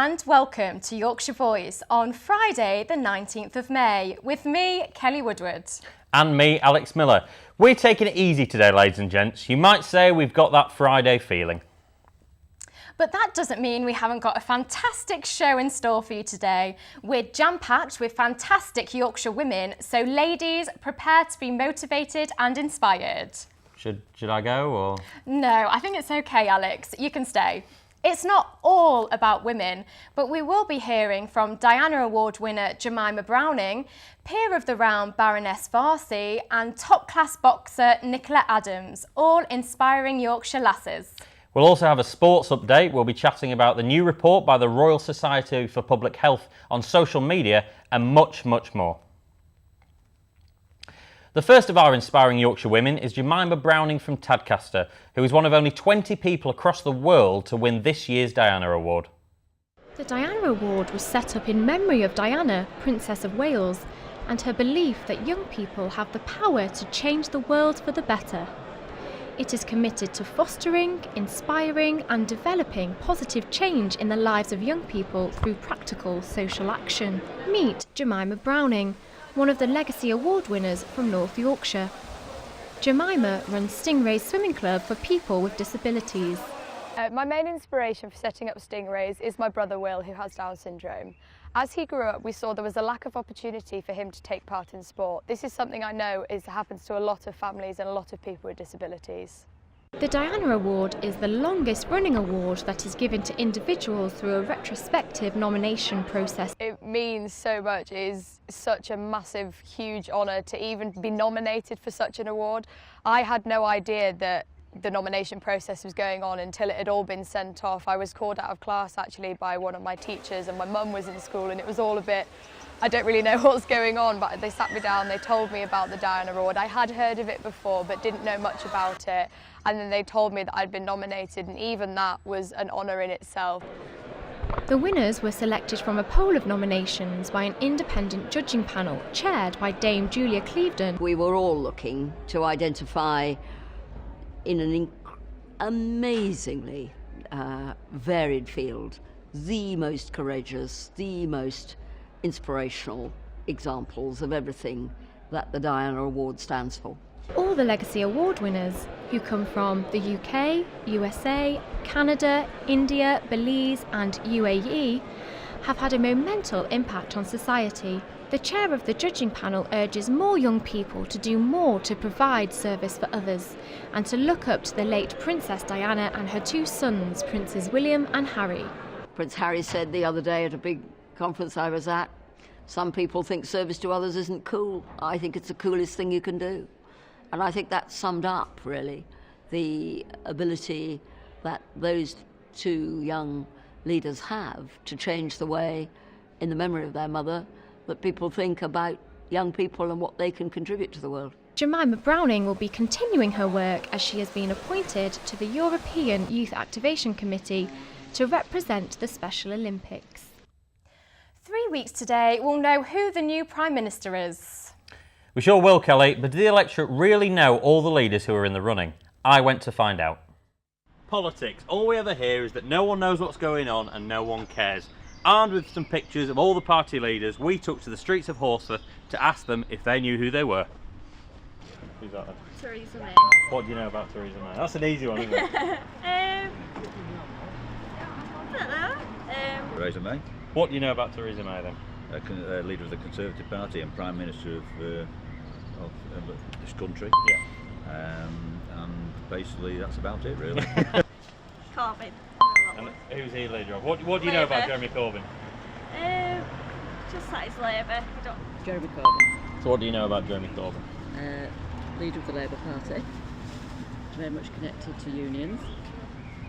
and welcome to Yorkshire Voice on Friday the 19th of May with me, Kelly Woodward. And me, Alex Miller. We're taking it easy today, ladies and gents. You might say we've got that Friday feeling. But that doesn't mean we haven't got a fantastic show in store for you today. We're jam-packed with fantastic Yorkshire women, so ladies, prepare to be motivated and inspired. Should I go or? No, I think it's okay, Alex. You can stay. It's not all about women, but we will be hearing from Diana Award winner Jemima Browning, peer of the round Baroness Warsi, and top-class boxer Nicola Adams, all inspiring Yorkshire lasses. We'll also have a sports update. We'll be chatting about the new report by the Royal Society for Public Health on social media and much, much more. The first of our inspiring Yorkshire women is Jemima Browning from Tadcaster, who is one of only 20 people across the world to win this year's Diana Award. The Diana Award was set up in memory of Diana, Princess of Wales, and her belief that young people have the power to change the world for the better. It is committed to fostering, inspiring and developing positive change in the lives of young people through practical social action. Meet Jemima Browning, one of the Legacy Award winners from North Yorkshire. Jemima runs Stingrays Swimming Club for people with disabilities. My main inspiration for setting up Stingrays is my brother Will, who has Down syndrome. As he grew up, we saw there was a lack of opportunity for him to take part in sport. This is something I know happens to a lot of families and a lot of people with disabilities. The Diana Award is the longest running award that is given to individuals through a retrospective nomination process. It means so much. It is such a massive, huge honour to even be nominated for such an award. I had no idea that the nomination process was going on until it had all been sent off. I was called out of class actually by one of my teachers, and my mum was in school, and it was all a bit, I don't really know what's going on, but they sat me down, they told me about the Diana Award. I had heard of it before but didn't know much about it, and then they told me that I'd been nominated, and even that was an honour in itself. The winners were selected from a poll of nominations by an independent judging panel chaired by Dame Julia Clevedon. We were all looking to identify in an amazingly varied field the most courageous, the most inspirational examples of everything that the Diana Award stands for. All the Legacy Award winners, who come from the UK, USA, Canada, India, Belize and UAE, have had a monumental impact on society. The chair of the judging panel urges more young people to do more to provide service for others and to look up to the late Princess Diana and her two sons, Princes William and Harry. Prince Harry said the other day at a big conference I was at, some people think service to others isn't cool. I think it's the coolest thing you can do. And I think that summed up, really, the ability that those two young leaders have to change the way, in the memory of their mother, that people think about young people and what they can contribute to the world. Jemima Browning will be continuing her work as she has been appointed to the European Youth Activation Committee to represent the Special Olympics. 3 weeks today, we'll know who the new Prime Minister is. We sure will, Kelly, but do the electorate really know all the leaders who are in the running? I went to find out. Politics. All we ever hear is that no one knows what's going on and no one cares. Armed with some pictures of all the party leaders, we took to the streets of Horsforth to ask them if they knew who they were. Who's that then? Theresa May. What do you know about Theresa May? That's an easy one, isn't it? I don't know. Theresa May, What do you know about Theresa May then? leader of the Conservative Party and Prime Minister of this country. Yeah. And basically that's about it, really. Corbyn. And who's he leader of? What do you know about Jeremy Corbyn? Just that he's Labour. Jeremy Corbyn, So what do you know about Jeremy Corbyn? leader of the Labour Party, very much connected to unions,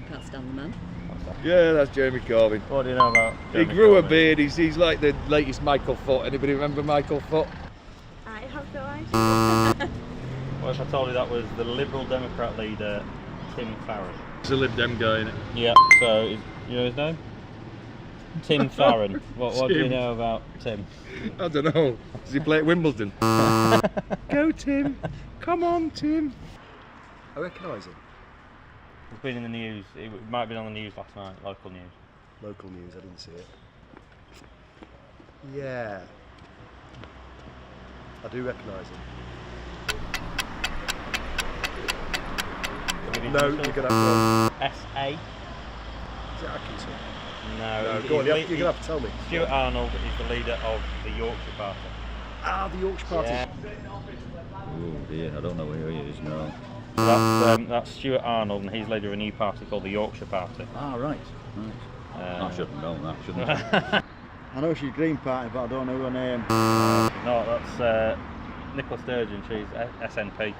can't stand the man. Yeah, that's Jeremy Corbyn. What do you know about Jeremy He grew Corbyn? a beard, he's like the latest Michael Foot. Anybody remember Michael Foot? I have no idea. What if I told you that was the Liberal Democrat leader, Tim Farron? It's a Lib Dem guy, innit? Yeah, so you know his name? Tim Farron. What do you Tim. know about Tim? I don't know. Does he play at Wimbledon? Go, Tim. Come on, Tim. I recognise him. He's been in the news. It might have been on the news last night, local news. Local news, I didn't see it. Yeah. I do recognise him. No, you're going to have to... S.A. Is it Atkinson? No, Go on, you're going to have to tell me. Stuart Arnold is the leader of the Yorkshire Party. Ah, the Yorkshire Party. Yeah. Oh dear, I don't know where he is now. That's Stuart Arnold, and he's leader of a new party called the Yorkshire Party. Ah, right. I should have known that, shouldn't I? I know she's Green Party, but I don't know her name. No, that's Nicola Sturgeon, she's SNP.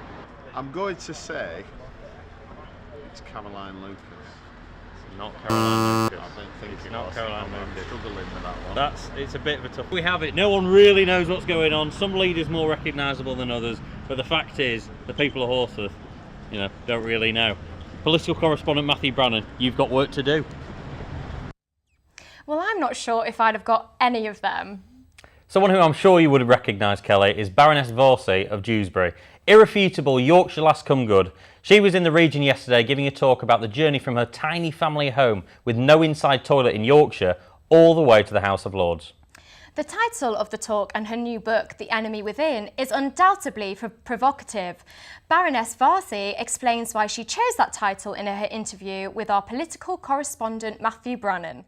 I'm going to say it's Caroline Lucas. Not Caroline Lucas. I don't think it's it not was. Caroline I'm Lucas. struggling with that one. It's a bit of a tough. We have it. No one really knows what's going on. Some leaders more recognisable than others, but the fact is, the people of Horseworth, don't really know. Political correspondent Matthew Brannan, you've got work to do. Well, I'm not sure if I'd have got any of them. Someone who I'm sure you would have recognised, Kelly, is Baroness Warsi of Dewsbury. Irrefutable Yorkshire lass come good. She was in the region yesterday giving a talk about the journey from her tiny family home with no inside toilet in Yorkshire all the way to the House of Lords. The title of the talk and her new book, The Enemy Within, is undoubtedly provocative. Baroness Warsi explains why she chose that title in her interview with our political correspondent Matthew Brannan.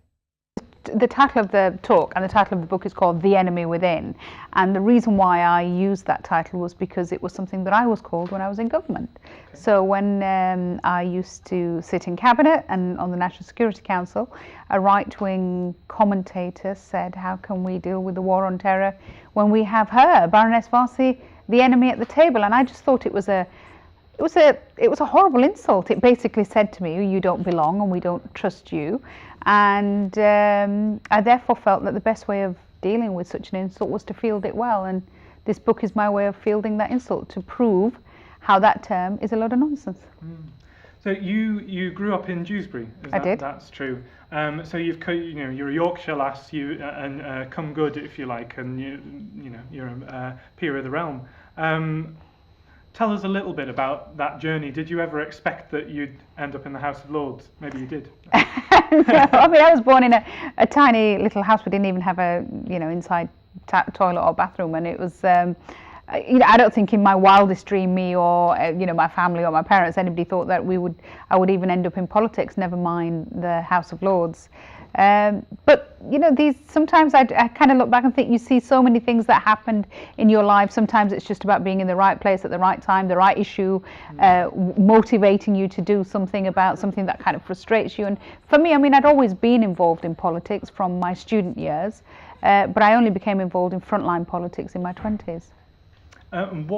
The title of the talk and the title of the book is called The Enemy Within, and the reason why I used that title was because it was something that I was called when I was in government. Okay. So when I used to sit in cabinet and on the National Security Council, a right-wing commentator said, how can we deal with the war on terror when we have her, Baroness Warsi, the enemy at the table? And I just thought it was a horrible insult. It basically said to me, you don't belong and we don't trust you. And I therefore felt that the best way of dealing with such an insult was to field it well. And this book is my way of fielding that insult, to prove how that term is a load of nonsense. So you grew up in Dewsbury? I did. That's true. So you're a Yorkshire lass, and come good if you like, and you're a peer of the realm. Tell us a little bit about that journey. Did you ever expect that you'd end up in the House of Lords? Maybe you did. No, I mean, I was born in a tiny little house. We didn't even have a inside toilet or bathroom, and it was. I don't think in my wildest dream, me or my family or my parents, anybody thought that I would even end up in politics. Never mind the House of Lords. But sometimes I kind of look back and think you see so many things that happened in your life. Sometimes it's just about being in the right place at the right time, the right issue, motivating you to do something about something that kind of frustrates you. And for me, I mean, I'd always been involved in politics from my student years, but I only became involved in frontline politics in my 20s. And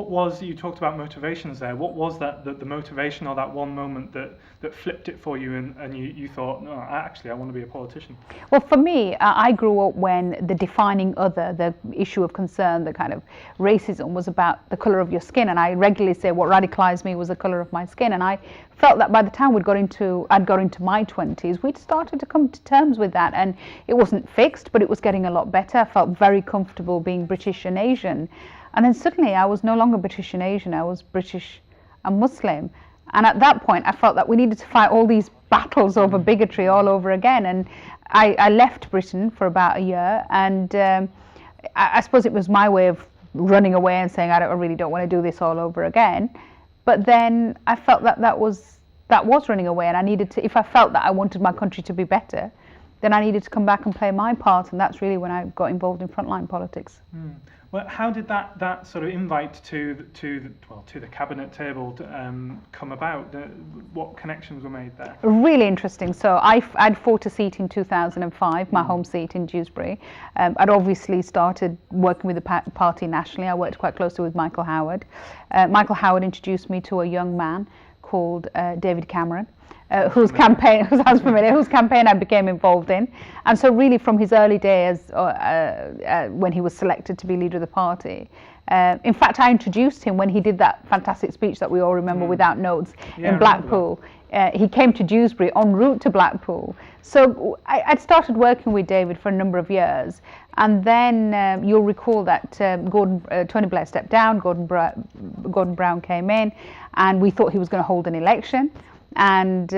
you talked about motivations there, what was that, the motivation or that one moment that flipped it for you and you thought, no, actually I want to be a politician? Well, for me, I grew up when the defining other, the issue of concern, the kind of racism was about the colour of your skin, and I regularly say what radicalised me was the colour of my skin, and I felt that by the time I'd got into my 20s, we'd started to come to terms with that, and it wasn't fixed, but it was getting a lot better. I felt very comfortable being British and Asian. And then suddenly I was no longer British and Asian, I was British and Muslim. And at that point I felt that we needed to fight all these battles over bigotry all over again. And I left Britain for about a year, and I suppose it was my way of running away and saying I really don't want to do this all over again. But then I felt that was running away, and I needed to, if I felt that I wanted my country to be better, then I needed to come back and play my part, and that's really when I got involved in frontline politics. Well, how did that sort of invite to the cabinet table come about? What connections were made there? Really interesting. So I'd fought a seat in 2005, my home seat in Dewsbury. I'd obviously started working with the party nationally. I worked quite closely with Michael Howard. Michael Howard introduced me to a young man called David Cameron. Whose campaign I became involved in, and so really from his early days when he was selected to be leader of the party. In fact, I introduced him when he did that fantastic speech that we all remember without notes in Blackpool. He came to Dewsbury en route to Blackpool. So I'd started working with David for a number of years, and then you'll recall that Tony Blair stepped down, Gordon Brown came in, and we thought he was going to hold an election. And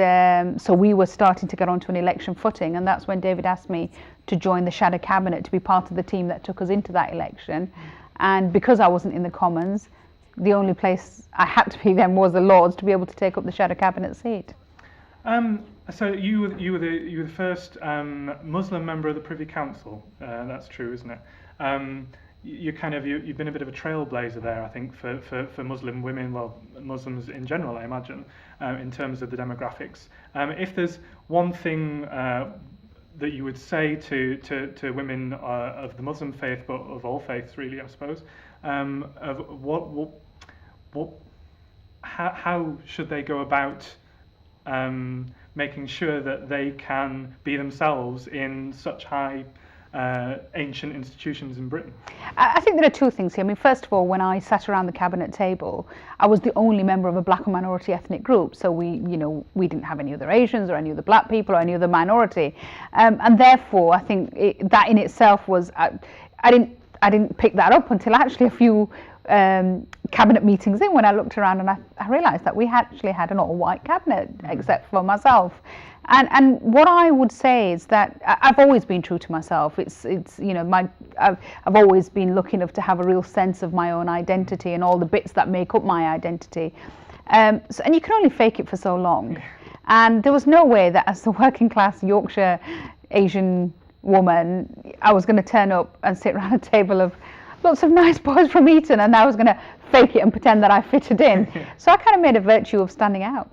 so we were starting to get onto an election footing, and that's when David asked me to join the shadow cabinet, to be part of the team that took us into that election. And because I wasn't in the Commons, the only place I had to be then was the Lords to be able to take up the shadow cabinet seat. So you were the first Muslim member of the Privy Council. That's true, isn't it? You've been a bit of a trailblazer there, I think, for Muslim women, well, Muslims in general, I imagine, in terms of the demographics. If there's one thing that you would say to women of the Muslim faith, but of all faiths, really, I suppose, of how should they go about making sure that they can be themselves in such high ancient institutions in Britain? I think there are two things here. I mean, first of all, when I sat around the cabinet table, I was the only member of a black or minority ethnic group. So we didn't have any other Asians or any other black people or any other minority, and therefore I think that in itself was I didn't pick that up until actually a few cabinet meetings in, when I looked around and I realised that we actually had an all-white cabinet except for myself. And what I would say is that I've always been true to myself. I've always been lucky enough to have a real sense of my own identity and all the bits that make up my identity. And you can only fake it for so long. And there was no way that as the working class Yorkshire Asian woman, I was going to turn up and sit around a table of lots of nice boys from Eton and I was going to fake it and pretend that I fitted in. So I kind of made a virtue of standing out.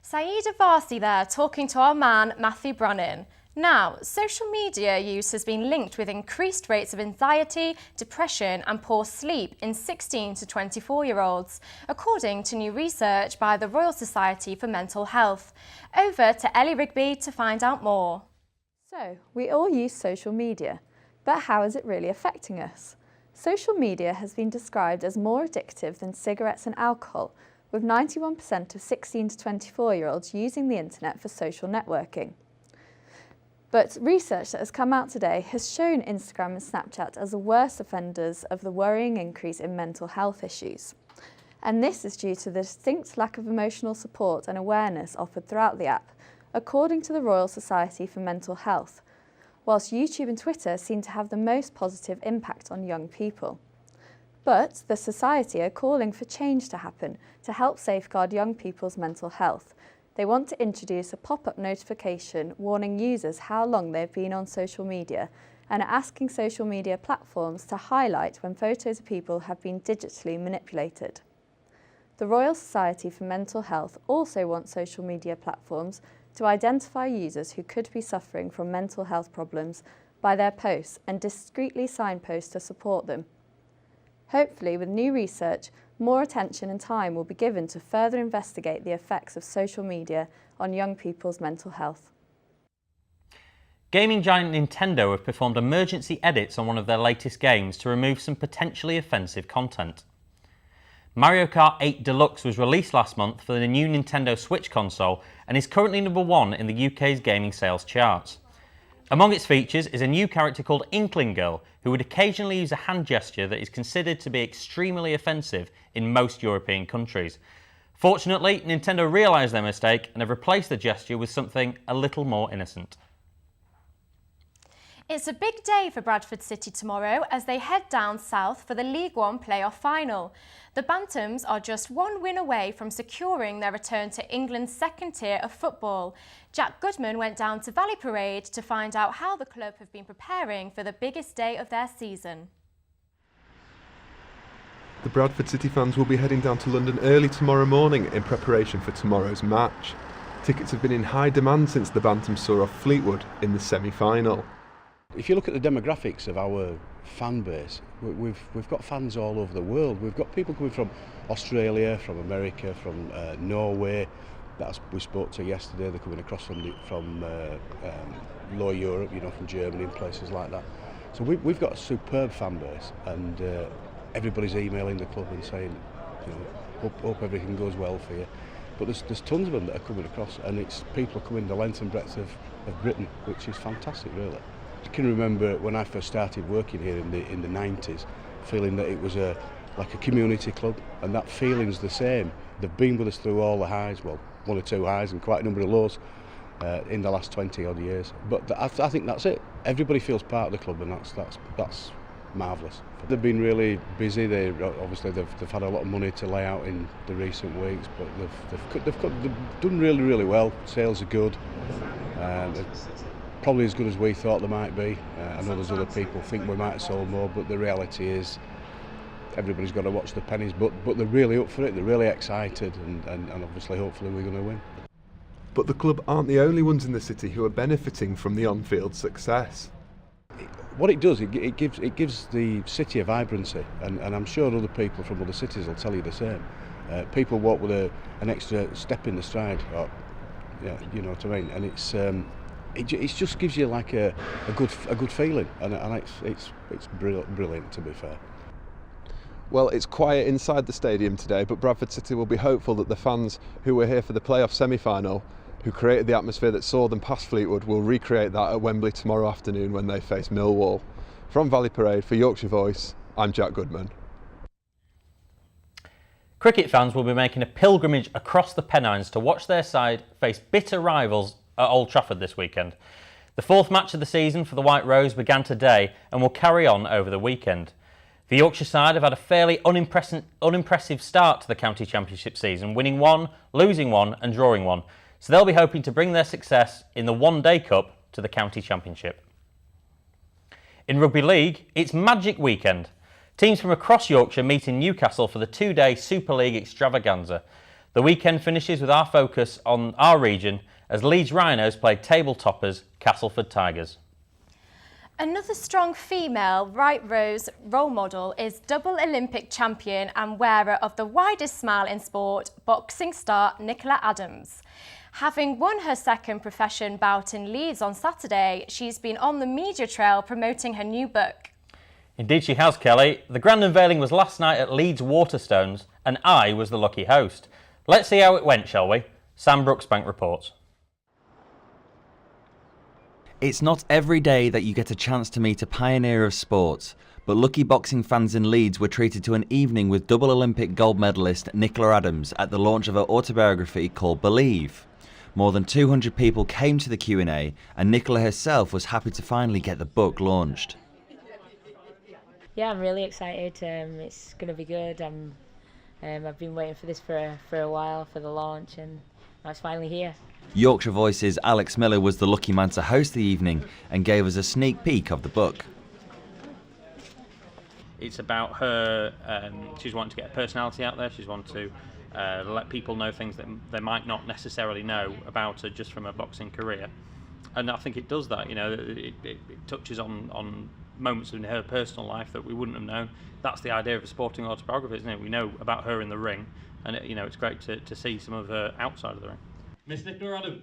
Saida Varsi there talking to our man Matthew Brannan. Now, social media use has been linked with increased rates of anxiety, depression and poor sleep in 16 to 24-year-olds, according to new research by the Royal Society for Mental Health. Over to Ellie Rigby to find out more. So, we all use social media, but how is it really affecting us? Social media has been described as more addictive than cigarettes and alcohol, with 91% of 16 to 24-year-olds using the internet for social networking. But research that has come out today has shown Instagram and Snapchat as the worst offenders of the worrying increase in mental health issues. And this is due to the distinct lack of emotional support and awareness offered throughout the app, according to the Royal Society for Mental Health, whilst YouTube and Twitter seem to have the most positive impact on young people. But the Society are calling for change to happen to help safeguard young people's mental health. They want to introduce a pop-up notification warning users how long they've been on social media and are asking social media platforms to highlight when photos of people have been digitally manipulated. The Royal Society for Mental Health also wants social media platforms to identify users who could be suffering from mental health problems by their posts and discreetly signpost to support them. Hopefully, with new research, more attention and time will be given to further investigate the effects of social media on young people's mental health. Gaming giant Nintendo have performed emergency edits on one of their latest games to remove some potentially offensive content. Mario Kart 8 Deluxe was released last month for the new Nintendo Switch console and is currently #1 in the UK's gaming sales charts. Among its features is a new character called Inkling Girl, who would occasionally use a hand gesture that is considered to be extremely offensive in most European countries. Fortunately, Nintendo realised their mistake and have replaced the gesture with something a little more innocent. It's a big day for Bradford City tomorrow as they head down south for the League One playoff final. The Bantams are just one win away from securing their return to England's second tier of football. Jack Goodman went down to Valley Parade to find out how the club have been preparing for the biggest day of their season. The Bradford City fans will be heading down to London early tomorrow morning in preparation for tomorrow's match. Tickets have been in high demand since the Bantams saw off Fleetwood in the semi-final. If you look at the demographics of our fan base, we've got fans all over the world. We've got people coming from Australia, from America, from Norway, that we spoke to yesterday. They're coming across from Lower Europe, from Germany and places like that. So we've got a superb fan base, and everybody's emailing the club and saying, hope everything goes well for you. But there's tons of them that are coming across, and it's people coming the length and breadth of Britain, which is fantastic, really. I can remember when I first started working here in the 90s, feeling that it was like a community club, and that feeling's the same. They've been with us through all the highs, well, one or two highs and quite a number of lows in the last 20 odd years. But I think that's it. Everybody feels part of the club, and that's marvellous. They've been really busy. They've had a lot of money to lay out in the recent weeks, but they've done really well. Sales are good. Probably as good as we thought they might be. I know there's other people think we might have sold more, but the reality is everybody's got to watch the pennies. But they're really up for it. They're really excited, and obviously, hopefully, we're going to win. But the club aren't the only ones in the city who are benefiting from the on-field success. What it does, it gives the city a vibrancy, and I'm sure other people from other cities will tell you the same. People walk with an extra step in the stride, you know what I mean, and it just gives you like a good feeling, and it's brilliant, to be fair. Well, it's quiet inside the stadium today, but Bradford City will be hopeful that the fans who were here for the playoff semi-final, who created the atmosphere that saw them past Fleetwood, will recreate that at Wembley tomorrow afternoon when they face Millwall. From Valley Parade for Yorkshire Voice, I'm Jack Goodman. Cricket fans will be making a pilgrimage across the Pennines to watch their side face bitter rivals at Old Trafford this weekend. The fourth match of the season for the White Rose began today and will carry on over the weekend. The Yorkshire side have had a fairly unimpressive start to the County Championship season, winning one, losing one and drawing one. So they'll be hoping to bring their success in the One-Day Cup to the County Championship. In Rugby League, it's Magic Weekend. Teams from across Yorkshire meet in Newcastle for the two-day Super League extravaganza. The weekend finishes with our focus on our region as Leeds Rhinos played table toppers Castleford Tigers. Another strong female Right Rose role model is double Olympic champion and wearer of the widest smile in sport, boxing star Nicola Adams. Having won her second profession bout in Leeds on Saturday, she's been on the media trail promoting her new book. Indeed she has, Kelly. The grand unveiling was last night at Leeds Waterstones and I was the lucky host. Let's see how it went, shall we? Sam Brooksbank reports. It's not every day that you get a chance to meet a pioneer of sport, but lucky boxing fans in Leeds were treated to an evening with double Olympic gold medalist Nicola Adams at the launch of her autobiography called Believe. More than 200 people came to the Q&A and Nicola herself was happy to finally get the book launched. Yeah, I'm really excited. It's going to be good. I've been waiting for this for a while, for the launch, and now it's finally here. Yorkshire Voice's Alex Miller was the lucky man to host the evening and gave us a sneak peek of the book. It's about her, she's wanting to get her personality out there, she's wanting to let people know things that they might not necessarily know about her just from her boxing career. And I think it does that, you know, it touches on moments in her personal life that we wouldn't have known. That's the idea of a sporting autobiography, isn't it? We know about her in the ring, and it's great to see some of her outside of the ring. Miss Nicola Adams.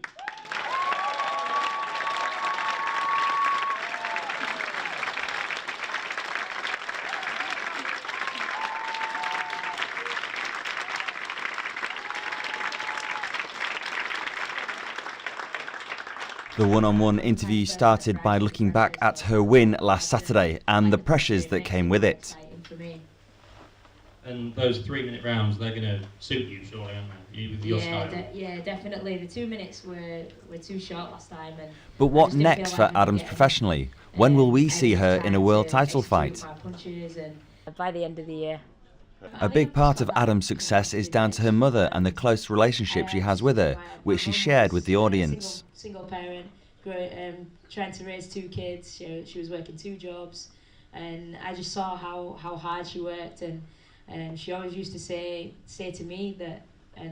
The one-on-one interview started by looking back at her win last Saturday and the pressures that came with it. And those 3-minute rounds, they're going to suit you, surely, aren't they? With your style. Yeah, definitely. The 2 minutes were too short last time. But what next for Adams professionally? When will we see her in a world title fight? By the end of the year. A big part of Adams' success is down to her mother and the close relationship she has with her, which she shared with the audience. Single parent, trying to raise 2 kids. She was working 2 jobs, and I just saw how hard she worked, and she always used to say to me that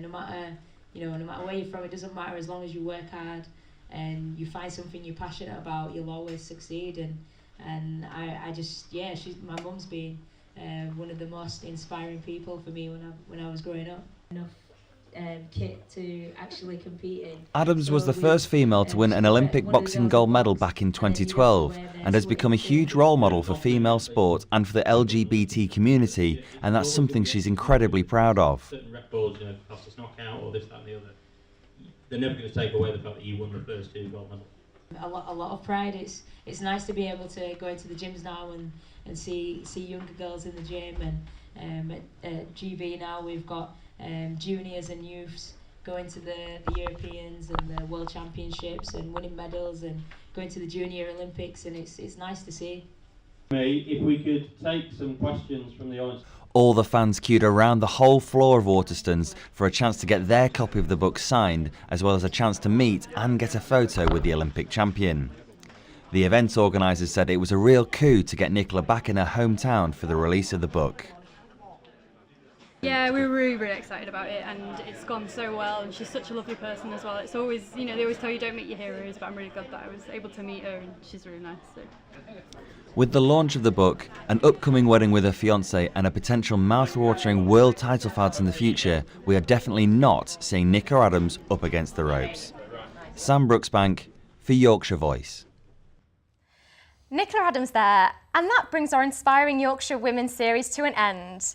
no matter where you're from, it doesn't matter as long as you work hard and you find something you're passionate about, you'll always succeed. And my mum's been one of the most inspiring people for me when I was growing up. Enough kit to actually compete in. Adams was the first female to win an Olympic boxing gold medal back in 2012 and has become a huge role model for female sport and for the LGBT community, and that's something she's incredibly proud of. Certain records, fastest knockout or this, that and the other, they're never going to take away the fact that you won the first 2 gold medals. A lot of pride. It's nice to be able to go into the gyms now and see younger girls in the gym, and at GB now we've got juniors and youths going to the Europeans and the World Championships and winning medals and going to the Junior Olympics, and it's nice to see. If we could take some questions from the audience. All the fans queued around the whole floor of Waterstones for a chance to get their copy of the book signed, as well as a chance to meet and get a photo with the Olympic champion. The event organisers said it was a real coup to get Nicola back in her hometown for the release of the book. Yeah, we were really excited about it, and it's gone so well, and she's such a lovely person as well. It's always, they always tell you don't meet your heroes, but I'm really glad that I was able to meet her, and she's really nice. So. With the launch of the book, an upcoming wedding with her fiancé and a potential mouth-watering world title fight in the future, we are definitely not seeing Nicola Adams up against the ropes. Sam Brooksbank for Yorkshire Voice. Nicola Adams there, and that brings our Inspiring Yorkshire Women series to an end.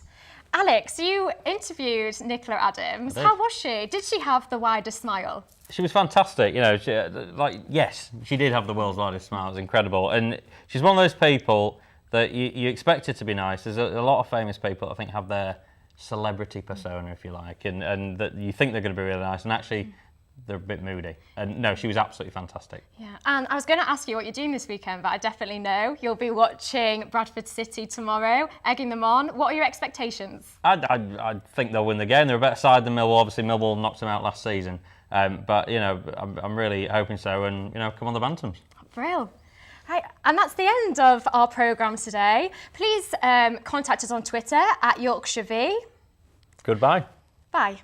Alex, you interviewed Nicola Adams. How was she? Did she have the widest smile? She was fantastic, yes, she did have the world's widest smile. It was incredible, and she's one of those people that you expect her to be nice. There's a lot of famous people that I think have their celebrity persona, if you like, and that you think they're going to be really nice, and actually they're a bit moody. And no, she was absolutely fantastic. Yeah, and I was going to ask you what you're doing this weekend, but I definitely know you'll be watching Bradford City tomorrow, egging them on. What are your expectations? I think they'll win the game. They're a better side than Millwall. Obviously, Millwall knocked them out last season. But, I'm really hoping so. And, come on the Bantams. Brill. Right, and that's the end of our programme today. Please contact us on Twitter @YorkshireV. Goodbye. Bye.